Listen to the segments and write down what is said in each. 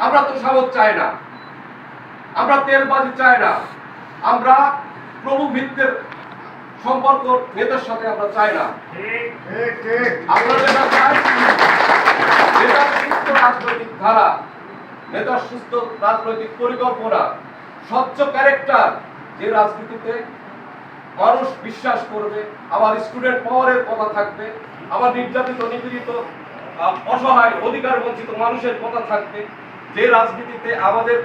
আমরা তো সামত চাই না, আমরা তেলবাজি চাই না, আমরা প্রভু ভিত্তির সম্পর্ক নেতার সাথে আমরা চাই না। আমরা যেটা চাই, নেতার সুস্থ রাজনৈতিক ধারা, নেতার সুস্থ রাজনৈতিক পরিকল্পনা, স্বচ্ছ ক্যারেক্টার, যে রাজনীতিতে মানুষ বিশ্বাস করবে, আবার স্টুডেন্ট পাওয়ারের কথা থাকবে, আবার নির্যাতিত নিপীড়িত অসহায় অধিকার বঞ্চিত মানুষের কথা থাকবে, যে রাজনীতিতে আমাদের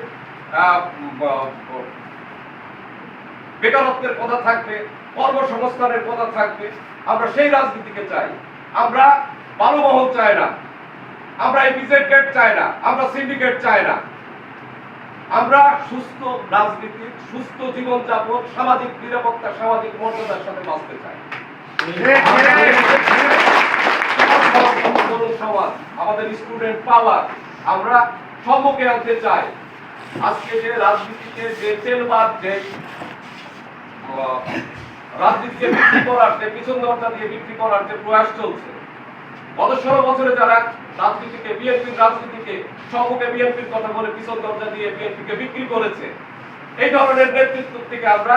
বেকারত্বের কথা থাকবে, কর্মসংস্থানের কথা থাকবে। আমরা সেই রাজনীতিকে চাই। আমরা বালুমহল চাই না, আমরা এপিজেড গেট চাই না, আমরা সিন্ডিকেট চাই না। আমরা সুস্থ রাজনীতি, সুস্থ জীবনযাপন, সামাজিক নিরাপত্তা, সামাজিক মর্যাদার সাথে বাঁচতে চাই। সমাজ, আমাদের স্টুডেন্ট পাওয়ার আমরা সম্মুখে আনতে চাই। আজকে যে রাজনীতিকে, যে তেলবাদ, যে রাজনীতিকে বিক্রি করার, যে পিছন দরজা দিয়ে বিক্রি করার যে প্রয়াস চলছে, গত 16 বছরে যারা রাজনীতিকে, বিএনপির রাজনীতিকে সম্মুখে বিএনপির কথা বলে পিছন দরজা দিয়ে বিএনপিকে বিক্রি করেছে, এই ধরনের নেতৃত্ব থেকে আমরা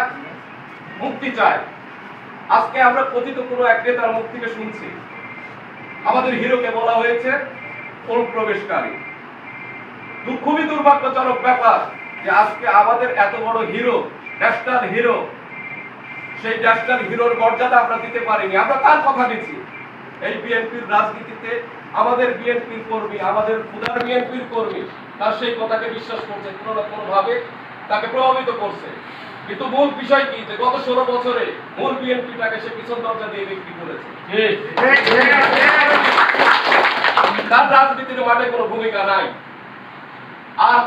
মুক্তি চাই। আজকে আমরা কথিত কোনো এক নেতার মুখ থেকে শুনছি আমাদের হিরোকে বলা হয়েছে অনুপ্রবেশকারী। খুবই দুর্ভাগ্যজনক ব্যাপার যে আজকে আমাদের এত বড় হিরো, ন্যাশনাল হিরো, সেই ন্যাশনাল হিরোর মর্যাদা আমরা দিতে পারিনি। আমরা তার কথা দিচ্ছি। এই বিএনপির রাজনীতিতে আমাদের বিএনপির কর্মী, আমাদের ক্ষুধার বিএনপির কর্মী, তার সেই কথাকে বিশ্বাস করছে, কোনো না কোনো ভাবে তাকে প্রভাবিত করছে। কিন্তু মূল বিষয় কি, যে গত 16 বছরে মূল বিএনপিটাকে সে পিছন দরজা দিয়ে বিক্রি করেছে। তার রাজনীতির মাঠে কোনো ভূমিকা নাই। আর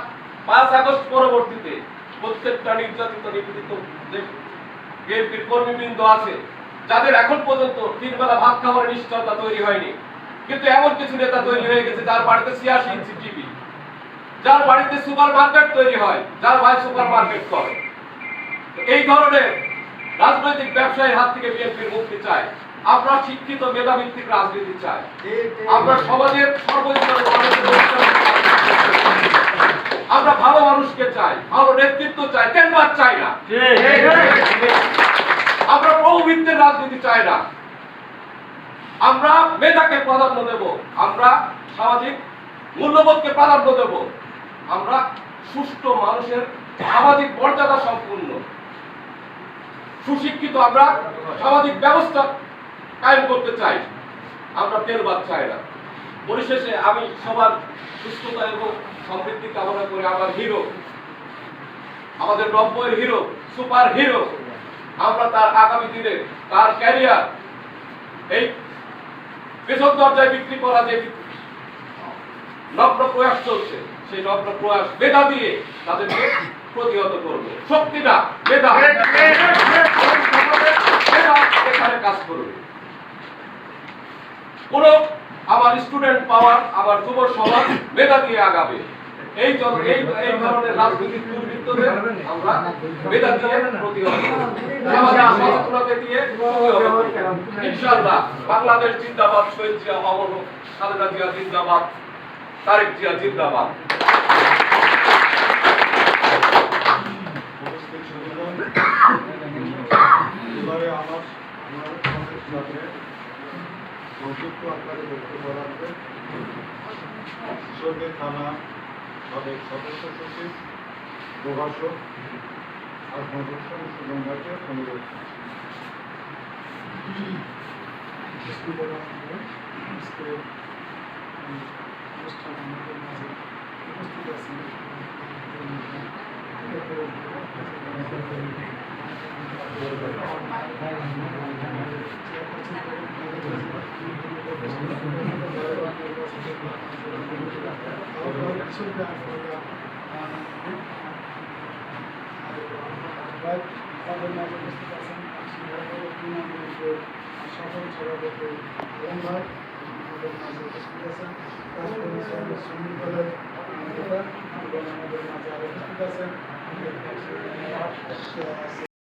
5 আগস্ট পরবর্তীতে প্রত্যেকটা নির্যাতিত নিপীড়িত যে বিএনপির কর্মীবৃন্দ আছে, যাদের এখন পর্যন্ত 3 বেলা ভাত খাওয়ার নিশ্চয়তা তৈরি হয়নি, কিন্তু এমন কিছু নেতা তৈরি হয়ে গেছে যার বাড়িতে 86 ইঞ্চি টিভি, যার বাড়িতে সুপার মার্কেট তৈরি হয়, যার ভাই সুপার মার্কেট করে। এই ধরনের রাজনৈতিক ব্যবসায়ীর হাত থেকে বিএনপির মুক্তি চাই। আমরা শিক্ষিত মেধাভিত্তিক রাজনীতি চাই। আমরা সমাজের সর্বস্তরের আমরা ভালো মানুষকে চাই, ভালো নেতৃত্ব চাই, তেলবাদ চাই না। আমরা প্রভুভিত্তির রাজনীতি চাই না। আমরা মেধাকে প্রাধান্য দেব, আমরা সামাজিক মূল্যবোধকে প্রাধান্য দেব, আমরা সুষ্ঠু মানুষের সামাজিক মর্যাদা সম্পূর্ণ সুশিক্ষিত আমরা সামাজিক ব্যবস্থা কায়েম করতে চাই। আমরা তেলবাদ চাই না। পরিশেষে আমি সবার সুস্থতা এবং সমৃদ্ধি কামনা করে আমার হিরো, আমাদের 90-এর হিরো, সুপার হিরো, আমরা তার আগামী দিনে তার ক্যারিয়ার, এই পেছন দরজায় বিক্রি করা যে নগ্ন প্রয়াস চলছে, সেই নগ্ন প্রয়াস মেধা দিয়ে তাদেরকে প্রতিহত করবে। শক্তি না, মেধা এখানে কাজ করবে। কোন আমার স্টুডেন্ট পাওয়ার, আমার যুব সমাজ মেধা দিয়ে আগাবে। এই ধরনের রাজনৈতিক দুর্বৃত্তদের আমরা মেধা দিয়ে প্রতিহত দিয়ে ইনশাআল্লাহ। বাংলাদেশ জিন্দাবাদ, শহীদ জিয়া অমর, খালেদা জিয়া জিন্দাবাদ, তারেক জিয়া জিন্দাবাদ। থানা সাবেক সদস্য সচিব, প্রভাষক আর গঙ্গাকে অনুরোধ সকল সভাপতি ভাই আমাদের মাঝে উপস্থিত আছেন, সুন্দর দলের নেতা এবং আমাদের মাঝে আরো উপস্থিত আছেন।